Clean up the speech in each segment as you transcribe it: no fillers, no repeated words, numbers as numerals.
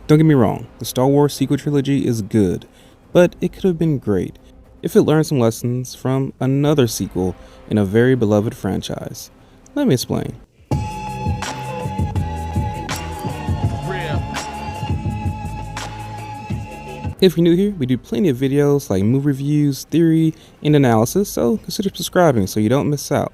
Don't get me wrong, the Star Wars sequel trilogy is good, but it could have been great if it learned some lessons from another sequel in a very beloved franchise. Let me explain. If you're new here, we do plenty of videos like movie reviews, theory, and analysis, so consider subscribing so you don't miss out.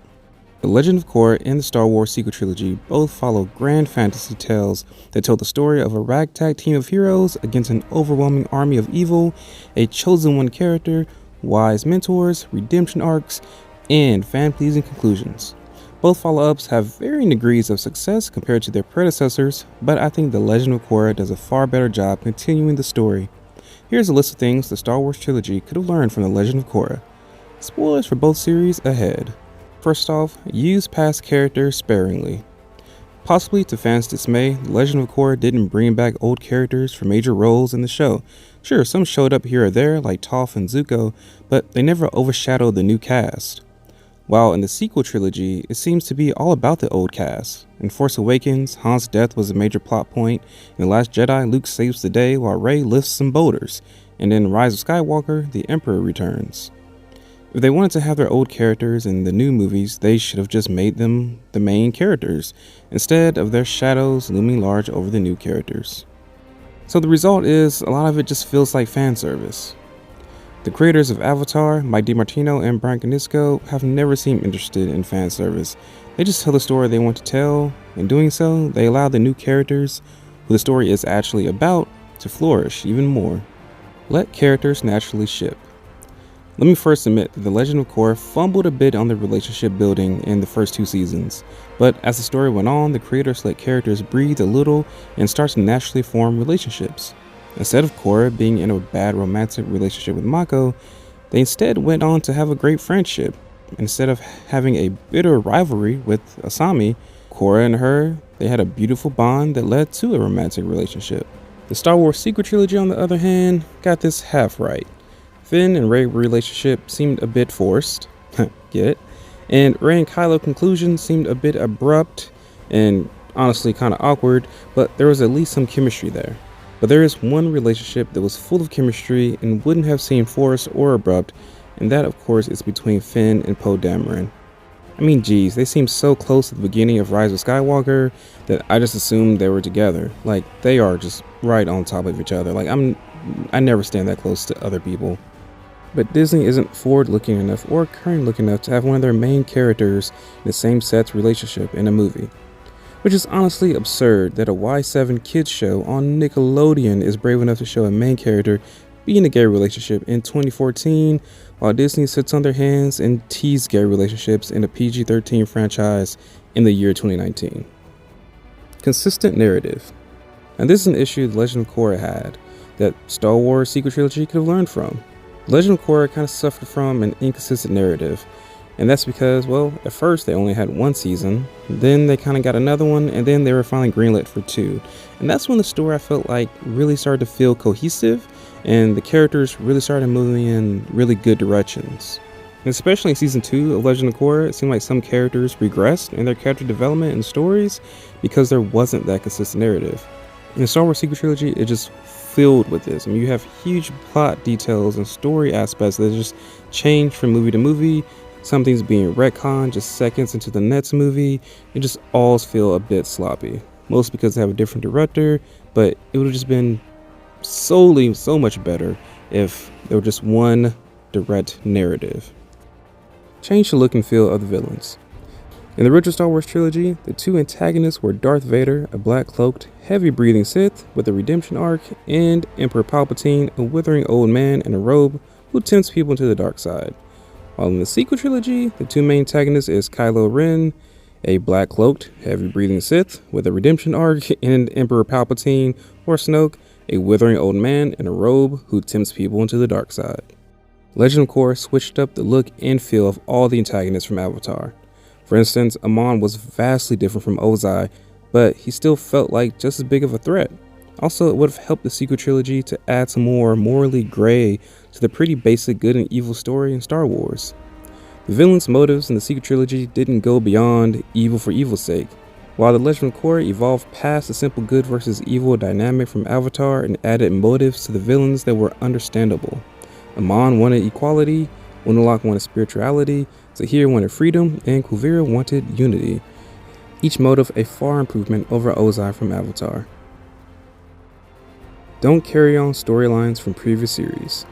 The Legend of Korra and the Star Wars sequel trilogy both follow grand fantasy tales that tell the story of a ragtag team of heroes against an overwhelming army of evil, a chosen one character, wise mentors, redemption arcs, and fan-pleasing conclusions. Both follow-ups have varying degrees of success compared to their predecessors, but I think The Legend of Korra does a far better job continuing the story. Here's a list of things the Star Wars trilogy could have learned from The Legend of Korra. Spoilers for both series ahead. First off, use past characters sparingly. Possibly to fans' dismay, The Legend of Korra didn't bring back old characters for major roles in the show. Sure, some showed up here or there like Toph and Zuko, but they never overshadowed the new cast. While in the sequel trilogy, it seems to be all about the old cast. In Force Awakens, Han's death was a major plot point. In The Last Jedi, Luke saves the day while Rey lifts some boulders. And in Rise of Skywalker, the Emperor returns. If they wanted to have their old characters in the new movies, they should have just made them the main characters, instead of their shadows looming large over the new characters. So the result is, a lot of it just feels like fan service. The creators of Avatar, Mike DiMartino and Brian Konietzko, have never seemed interested in fan service. They just tell the story they want to tell. In doing so, they allow the new characters, who the story is actually about, to flourish even more. Let characters naturally ship. Let me first admit that The Legend of Korra fumbled a bit on the relationship building in the first 2 seasons, but as the story went on, the creators let characters breathe a little and start to naturally form relationships. Instead of Korra being in a bad romantic relationship with Mako, they instead went on to have a great friendship. Instead of having a bitter rivalry with Asami, Korra and her, they had a beautiful bond that led to a romantic relationship. The Star Wars sequel trilogy, on the other hand, got this half right. Finn and Rey relationship seemed a bit forced, get it? And Rey and Kylo conclusion seemed a bit abrupt and honestly kind of awkward, but there was at least some chemistry there. But there is one relationship that was full of chemistry and wouldn't have seemed forced or abrupt, and that of course is between Finn and Poe Dameron. I mean, geez, they seemed so close at the beginning of Rise of Skywalker that I just assumed they were together. Like, they are just right on top of each other. Like, I never stand that close to other people. But Disney isn't forward-looking enough or current-looking enough to have one of their main characters in the same sex relationship in a movie. Which is honestly absurd that a Y7 kids show on Nickelodeon is brave enough to show a main character be in a gay relationship in 2014, while Disney sits on their hands and tease gay relationships in a PG-13 franchise in the year 2019. Consistent narrative. And this is an issue The Legend of Korra had, that Star Wars sequel trilogy could have learned from. Legend of Korra kind of suffered from an inconsistent narrative, and that's because, well, at first they only had 1 season, then they kind of got another one, and then they were finally greenlit for 2. And that's when the story, I felt like, really started to feel cohesive, and the characters really started moving in really good directions. And especially in season 2 of Legend of Korra, it seemed like some characters regressed in their character development and stories because there wasn't that consistent narrative. In the Star Wars sequel trilogy, it just filled with this. I mean, you have huge plot details and story aspects that just change from movie to movie. Some things being retconned just seconds into the next movie. It just all feel a bit sloppy. Mostly because they have a different director, but it would have just been so much better if there were just one direct narrative. Change the look and feel of the villains. In the original Star Wars trilogy, the 2 antagonists were Darth Vader, a black-cloaked, heavy-breathing Sith with a redemption arc, and Emperor Palpatine, a withering old man in a robe who tempts people into the dark side. While in the sequel trilogy, the 2 main antagonists is Kylo Ren, a black-cloaked, heavy-breathing Sith with a redemption arc, and Emperor Palpatine, or Snoke, a withering old man in a robe who tempts people into the dark side. Legend of Korra switched up the look and feel of all the antagonists from Avatar. For instance, Amon was vastly different from Ozai, but he still felt like just as big of a threat. Also, it would have helped the sequel trilogy to add some more morally gray to the pretty basic good and evil story in Star Wars. The villain's motives in the sequel trilogy didn't go beyond evil for evil's sake. While The Legend of Korra evolved past the simple good versus evil dynamic from Avatar and added motives to the villains that were understandable. Amon wanted equality, Unalaq wanted spirituality, Zahir wanted freedom, and Kuvira wanted unity. Each motive a far improvement over Ozai from Avatar. Don't carry on storylines from previous series.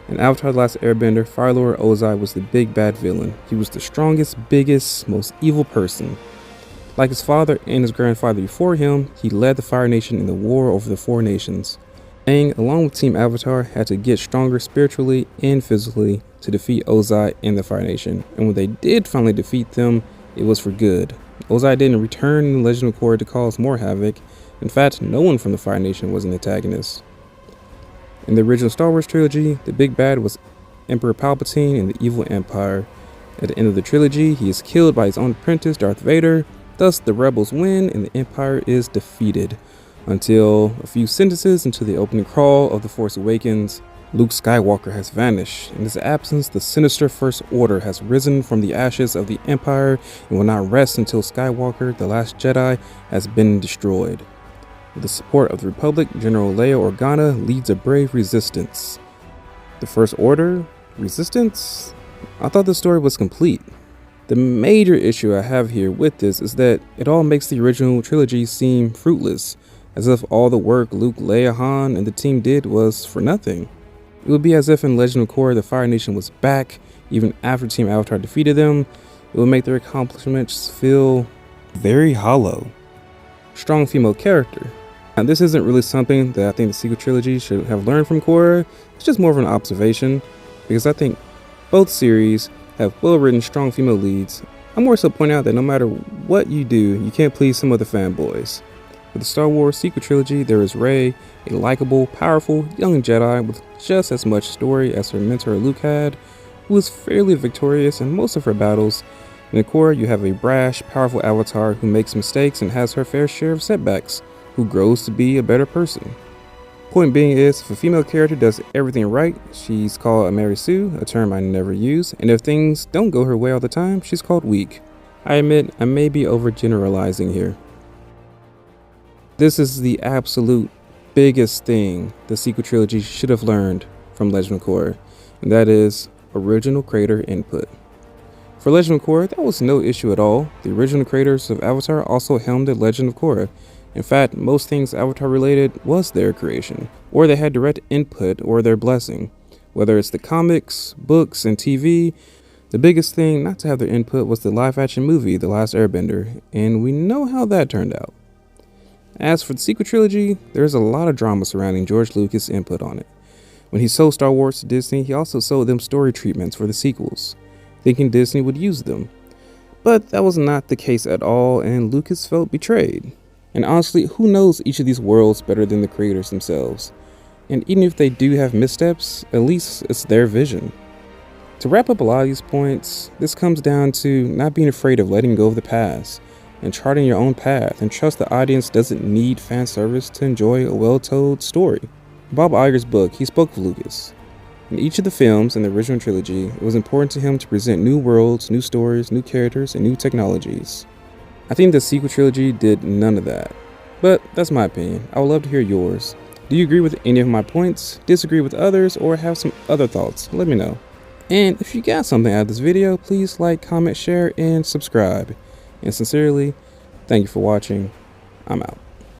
In Avatar: The Last Airbender, Fire Lord Ozai was the big bad villain. He was the strongest, biggest, most evil person. Like his father and his grandfather before him, he led the Fire Nation in the war over the Four Nations. Aang, along with Team Avatar, had to get stronger spiritually and physically to defeat Ozai and the Fire Nation, and when they did finally defeat them, it was for good. Ozai didn't return in The Legend of Korra to cause more havoc. In fact, no one from the Fire Nation was an antagonist. In the original Star Wars trilogy, the big bad was Emperor Palpatine and the Evil Empire. At the end of the trilogy, he is killed by his own apprentice, Darth Vader. Thus, the rebels win and the Empire is defeated. Until a few sentences into the opening crawl of The Force Awakens, Luke Skywalker has vanished. In his absence, the sinister First Order has risen from the ashes of the Empire and will not rest until Skywalker, the Last Jedi, has been destroyed. With the support of the Republic, General Leia Organa leads a brave resistance. The First Order? Resistance? I thought the story was complete. The major issue I have here with this is that it all makes the original trilogy seem fruitless, as if all the work Luke, Leia, Han, and the team did was for nothing. It would be as if in Legend of Korra the Fire Nation was back, even after Team Avatar defeated them. It would make their accomplishments feel very hollow. Strong female character. Now this isn't really something that I think the sequel trilogy should have learned from Korra, it's just more of an observation, because I think both series have well-written, strong female leads. I'm more so pointing out that no matter what you do, you can't please some of the fanboys. With the Star Wars sequel trilogy, there is Rey, a likable, powerful, young Jedi with just as much story as her mentor Luke had, who is fairly victorious in most of her battles. In Korra, you have a brash, powerful avatar who makes mistakes and has her fair share of setbacks, who grows to be a better person. Point being is, if a female character does everything right, she's called a Mary Sue, a term I never use, and if things don't go her way all the time, she's called weak. I admit I may be overgeneralizing here. This is the absolute biggest thing the sequel trilogy should have learned from Legend of Korra, and that is original creator input. For Legend of Korra, that was no issue at all. The original creators of Avatar also helmed the Legend of Korra. In fact, most things Avatar related was their creation, or they had direct input or their blessing. Whether it's the comics, books, and TV, the biggest thing not to have their input was the live-action movie, The Last Airbender, and we know how that turned out. As for the sequel trilogy, there's a lot of drama surrounding George Lucas' input on it. When he sold Star Wars to Disney, he also sold them story treatments for the sequels, thinking Disney would use them. But that was not the case at all, and Lucas felt betrayed. And honestly, who knows each of these worlds better than the creators themselves? And even if they do have missteps, at least it's their vision. To wrap up a lot of these points, this comes down to not being afraid of letting go of the past and charting your own path, and trust the audience doesn't need fan service to enjoy a well-told story. In Bob Iger's book, he spoke of Lucas. In each of the films in the original trilogy, it was important to him to present new worlds, new stories, new characters, and new technologies. I think the sequel trilogy did none of that. But that's my opinion. I would love to hear yours. Do you agree with any of my points, disagree with others, or have some other thoughts? Let me know. And if you got something out of this video, please like, comment, share, and subscribe. And sincerely, thank you for watching. I'm out.